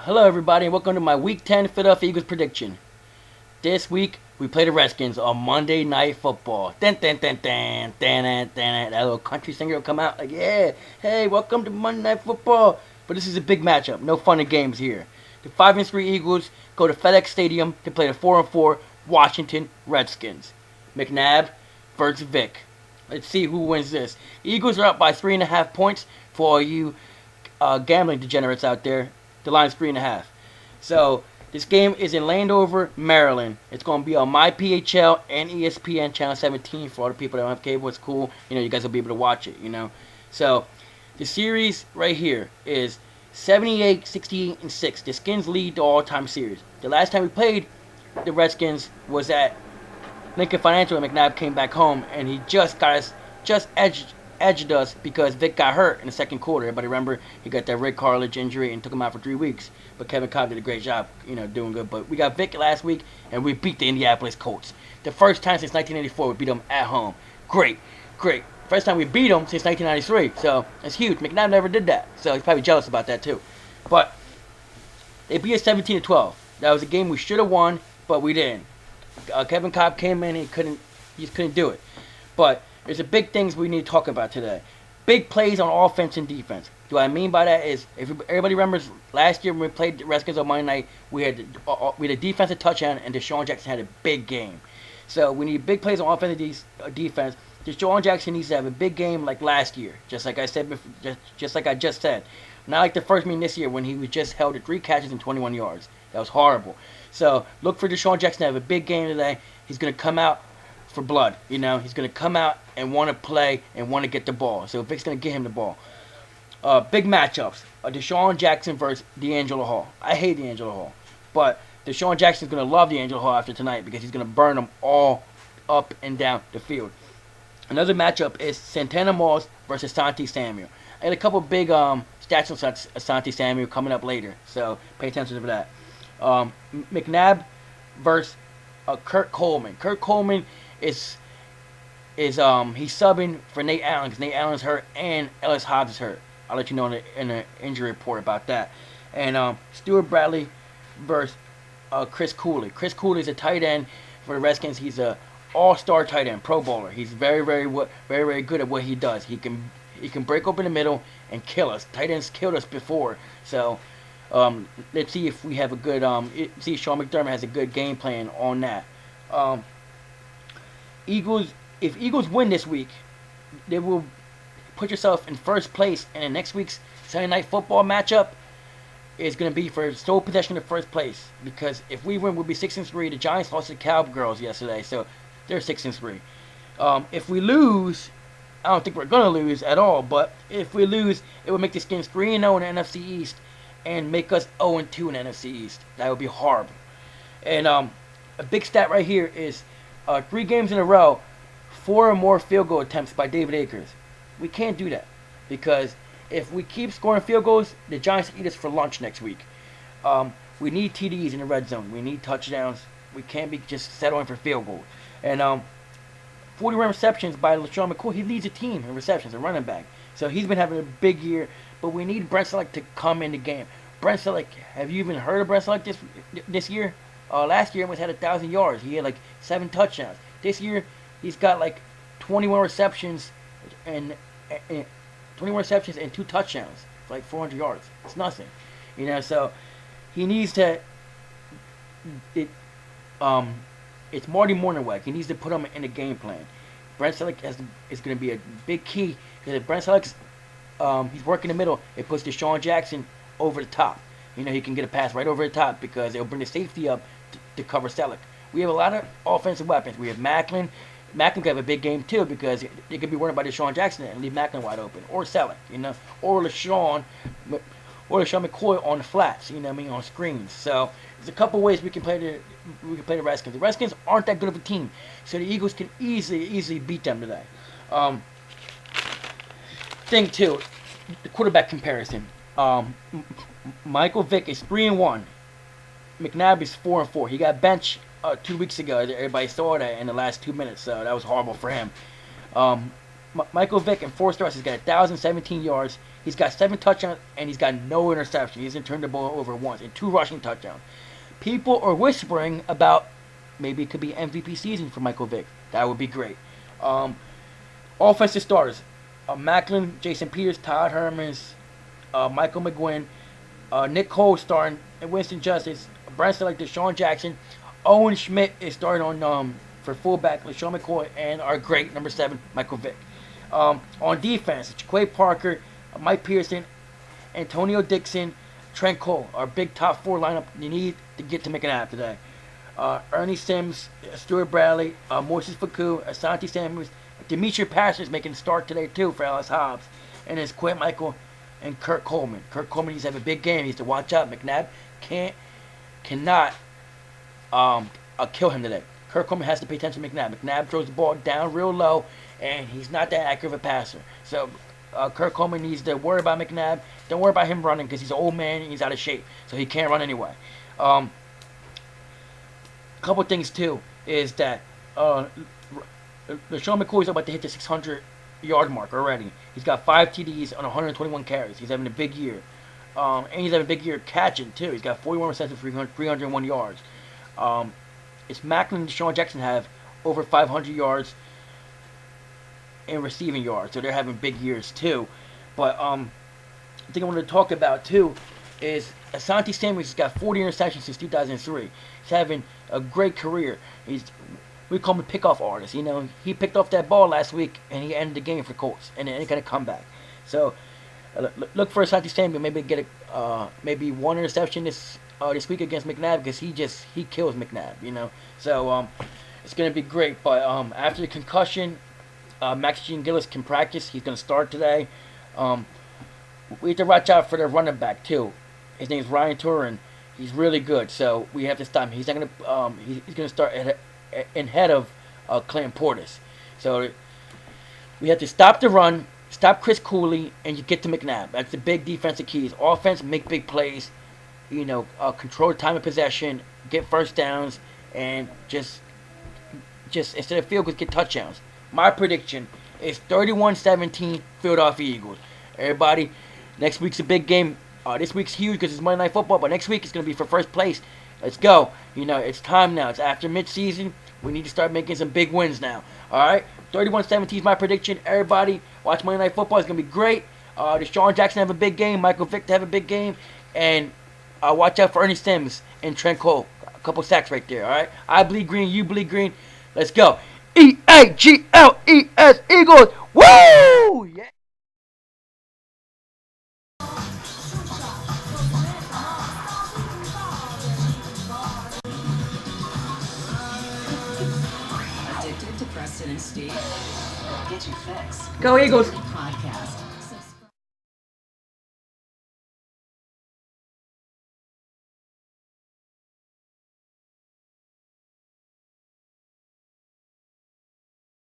Hello, everybody, and welcome to my Week 10 Philadelphia Eagles prediction. This week, we play the Redskins on Monday Night Football. Dun, dun, dun, dun, dun, dun, dun. That little country singer will come out like, yeah, hey, welcome to Monday Night Football. But this is a big matchup. No fun and games here. The 5-3 Eagles go to FedEx Stadium to play the 4-4 Washington Redskins. Mcnabb versus Vick. Let's see who wins this. The Eagles are up by 3.5 points for all you gambling degenerates out there. The line's 3.5. So this game is in Landover, Maryland. It's going to be on MyPHL and ESPN Channel 17 for all the people that don't have cable. It's cool. You guys will be able to watch it, So the series right here is 78, 68, and 6. The Skins lead the all-time series. The last time we played the Redskins was at Lincoln Financial, and McNabb came back home, and he just edged us because Vick got hurt in the second quarter. Everybody remember he got that rib cartilage injury and took him out for 3 weeks. But Kevin Cobb did a great job, doing good. But we got Vick last week, and we beat the Indianapolis Colts. The first time since 1984 we beat them at home. Great. First time we beat them since 1993. So that's huge. McNabb never did that, so he's probably jealous about that too. But they beat us 17-12. That was a game we should have won, but we didn't. Kevin Cobb came in and he just couldn't do it. But there's a big things we need to talk about today. Big plays on offense and defense. What I mean by that is, if everybody remembers last year when we played the Redskins on Monday night, we had a defensive touchdown, and Deshaun Jackson had a big game. So we need big plays on offense and defense. Deshaun Jackson needs to have a big game like last year, just like I said before, just like I just said. Not like the first meeting this year when he was just held at 3 catches and 21 yards. That was horrible. So look for Deshaun Jackson to have a big game today. He's going to come out for blood. He's going to come out and want to play and want to get the ball. So Vick's going to get him the ball. Big matchups. Deshaun Jackson versus D'Angelo Hall. I hate D'Angelo Hall. But Deshaun Jackson's going to love D'Angelo Hall after tonight because he's going to burn them all up and down the field. Another matchup is Santana Moss versus Asante Samuel. I had a couple big stats on Asante Samuel coming up later. So pay attention to that. McNabb versus Kurt Coleman. Kurt Coleman is he's subbing for Nate Allen because Nate Allen's hurt and Ellis Hobbs is hurt. I'll let you know in the injury report about that. And Stuart Bradley versus Chris Cooley. Chris Cooley is a tight end for the Redskins. He's a all-star tight end, Pro Bowler. He's very good at what he does. He can break open the middle and kill us. Tight ends killed us before. So let's see if we have a good see if Sean McDermott has a good game plan on that. If Eagles win this week, they will put yourself in first place, and the next week's Sunday Night Football matchup is going to be for sole possession of first place. Because if we win, we'll be 6-3. The Giants lost to the Cowgirls yesterday, so they're 6-3. If we lose, I don't think we're going to lose at all, but if we lose, it would make the Skins 3-0 in the NFC East and make us 0-2 in the NFC East. That would be horrible. And a big stat right here is 3 games in a row, 4 or more field goal attempts by David Akers. We can't do that because if we keep scoring field goals, the Giants eat us for lunch next week. We need TDs in the red zone. We need touchdowns. We can't be just settling for field goals. And 41 receptions by LaShawn McCoy. He leads the team in receptions, a running back. So he's been having a big year. But we need Brent Selleck to come in the game. Brent Selleck, have you even heard of Brent Selleck this year? Last year he almost had 1,000 yards. He had like 7 touchdowns. This year he's got like 21 receptions and 2 touchdowns for like 400 yards. It's nothing, So he needs to. It's Marty Morningweg. He needs to put him in the game plan. Brent Selleck is going to be a big key because if Brent Selleck's he's working the middle, it puts Deshaun Jackson over the top. He can get a pass right over the top because it'll bring the safety up to cover Selleck. We have a lot of offensive weapons. We have Macklin. Macklin could have a big game too because they could be worried about Deshaun Jackson and leave Macklin wide open, or Selleck, or LaShawn McCoy on the flats, on screens. So there's a couple ways we can play the Redskins. The Redskins aren't that good of a team, so the Eagles can easily beat them today. Thing two, the quarterback comparison. Michael Vick is 3-1. McNabb is 4-4. He got benched 2 weeks ago. Everybody saw that in the last 2 minutes, so that was horrible for him. Michael Vick in 4 starts has got 1,017 yards. He's got 7 touchdowns and he's got no interception. He hasn't turned the ball over once and 2 rushing touchdowns. People are whispering about maybe it could be MVP season for Michael Vick. That would be great. Offensive starters: Macklin, Jason Peters, Todd Hermans, Michael McGuinn, Nick Cole starting, and Winston Justice. Branson like Deshaun Jackson. Owen Schmidt is starting on for fullback, LaShawn McCoy, and our great number 7, Michael Vick. On defense, Jaquay Parker, Mike Pearson, Antonio Dixon, Trent Cole, our big top 4 lineup you need to get to Mcnabb today. Ernie Sims, Stuart Bradley, Moises Faku, Asante Samuels, Demetri Passion is making a start today too for Alice Hobbs, and it's Quinn Michael and Kurt Coleman. Kurt Coleman needs to have a big game. He needs to watch out. Mcnabb cannot kill him today. Kurt Coleman has to pay attention to Mcnabb. Mcnabb throws the ball down real low, and he's not that accurate of a passer. So Kurt Coleman needs to worry about Mcnabb. Don't worry about him running because he's an old man and he's out of shape, so he can't run anyway. A couple things too is that LaShawn McCoy is about to hit the 600-yard mark already. He's got 5 TDs on 121 carries. He's having a big year. And he's having a big year catching, too. He's got 41 receptions for 301 yards. It's Macklin and Deshaun Jackson have over 500 yards in receiving yards. So they're having big years, too. But the thing I wanted to talk about, too, is Asante Samuels has got 40 interceptions since 2003. He's having a great career. We call him a pickoff artist. You know, he picked off that ball last week and he ended the game for the Colts and then got a comeback. So look for Asante Samuel. Maybe get maybe 1 interception this week against Mcnabb because he kills Mcnabb. You know, so it's gonna be great. But after the concussion, Max Jean Gillis can practice. He's gonna start today. We have to watch out for the running back too. His name is Ryan Turin. He's really good, so we have to stop him. He's not gonna he's gonna start ahead of Clinton Portis. So we have to stop the run, stop Chris Cooley, and you get to McNabb. That's the big defensive keys. Offense, make big plays. You know, control time of possession, get first downs, and just instead of field goals, get touchdowns. My prediction is 31-17 Philadelphia Eagles. Everybody, next week's a big game. This week's huge because it's Monday Night Football, but next week it's going to be for first place. Let's go. You know, it's time now. It's after midseason. We need to start making some big wins now. All right? 31-17 is my prediction. Everybody, watch Monday Night Football. It's going to be great. Deshaun Jackson have a big game. Michael Vick to have a big game. And watch out for Ernie Sims and Trent Cole. A couple sacks right there. All right? I bleed green. You bleed green. Let's go. EAGLES Eagles. Woo! Yeah. Addicted to Preston and Steve? Get your fix. Go Eagles. Podcast.